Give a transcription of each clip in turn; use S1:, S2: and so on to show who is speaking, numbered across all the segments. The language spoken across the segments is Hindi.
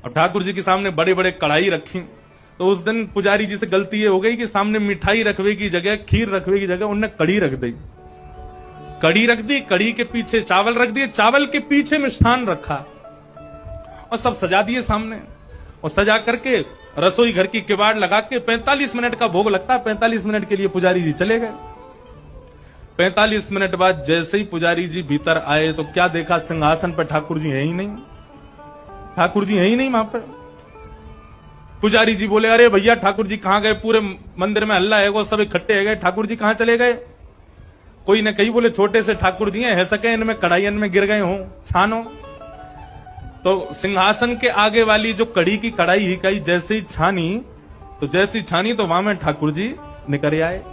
S1: और ठाकुर जी के सामने बड़े बड़े कढ़ाई रखी। तो उस दिन पुजारी जी से गलती ये हो गई कि सामने मिठाई रखवे की जगह, खीर रखवे की जगह उनने कड़ी रख दी। कड़ी रख दी, कड़ी के पीछे चावल रख दिए, चावल के पीछे मिष्ठान रखा और सब सजा दिए सामने। और सजा करके रसोई घर की किवाड़ लगा के 45 मिनट का भोग लगता है, 45 मिनट के लिए पुजारी जी चले गए। 45 मिनट बाद जैसे ही पुजारी जी भीतर आए तो क्या देखा, सिंहासन पर ठाकुर जी है ही नहीं। ठाकुर जी है ही नहीं वहां पर। पुजारी जी बोले, अरे भैया ठाकुर जी कहां गए? पूरे मंदिर में हल्ला है, वो सब इकट्ठे है गए, ठाकुर जी कहां चले गए? कोई ने कही, बोले छोटे से ठाकुर जी हैं, है सके इनमें कढ़ाइयन में गिर गए हों, छानो। तो सिंहासन के आगे वाली जो कड़ी की कढ़ाई ही कही जैसे ही छानी, तो जैसी छानी तो वहां में ठाकुर जी निकल आए।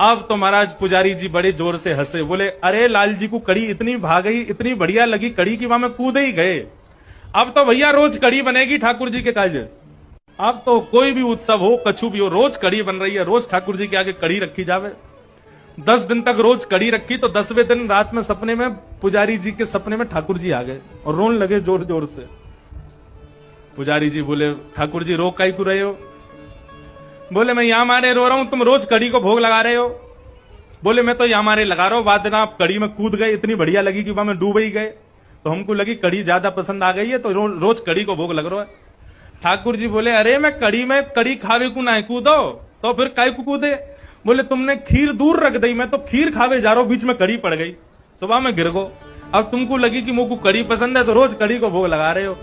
S1: अब तो महाराज पुजारी जी बड़े जोर से हंसे, बोले अरे लाल जी को कड़ी इतनी भा गई, इतनी बढ़िया लगी कड़ी की वहां में कूदे ही गए। अब तो भैया रोज कड़ी बनेगी ठाकुर जी के काज। अब तो कोई भी उत्सव हो, कछु भी हो, रोज कड़ी बन रही है, रोज ठाकुर जी के आगे कड़ी रखी जावे। 10 दिन तक रोज कड़ी रखी, तो 10वें दिन रात में सपने में पुजारी जी के सपने में ठाकुर जी आ गए और रोने लगे जोर जोर से। पुजारी जी बोले, ठाकुर जी रो काई को रहे हो? बोले मैं यहां मारे रो रहा हूं, तुम रोज कड़ी को भोग लगा रहे हो। बोले मैं तो यहां मारे लगा रहा हूं, बाद में आप कड़ी में कूद गए, इतनी बढ़िया लगी कि वहां में डूब ही गए, तो हमको लगी कड़ी ज्यादा पसंद आ गई है, तो रोज कड़ी को भोग लग रहा है। ठाकुर जी बोले, अरे मैं कड़ी में कड़ी खावे को ना कूदो, तो फिर काय को कूदे? बोले तुमने खीर दूर रख दी, मैं तो खीर खावे जा रहा हूं, बीच में कड़ी पड़ गई, सुबह में गिर गो। अब तुमको लगी कि मुझको कड़ी पसंद है, तो रोज कड़ी को भोग लगा रहे हो।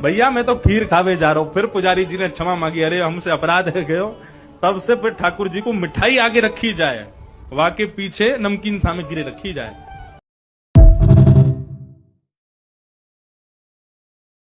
S1: भैया मैं तो खीर खावे जा रहा हूं। फिर पुजारी जी ने क्षमा मांगी, अरे हमसे अपराध है गयो। तब से फिर ठाकुर जी को मिठाई आगे रखी जाए, वाके पीछे नमकीन सामग्री रखी जाए।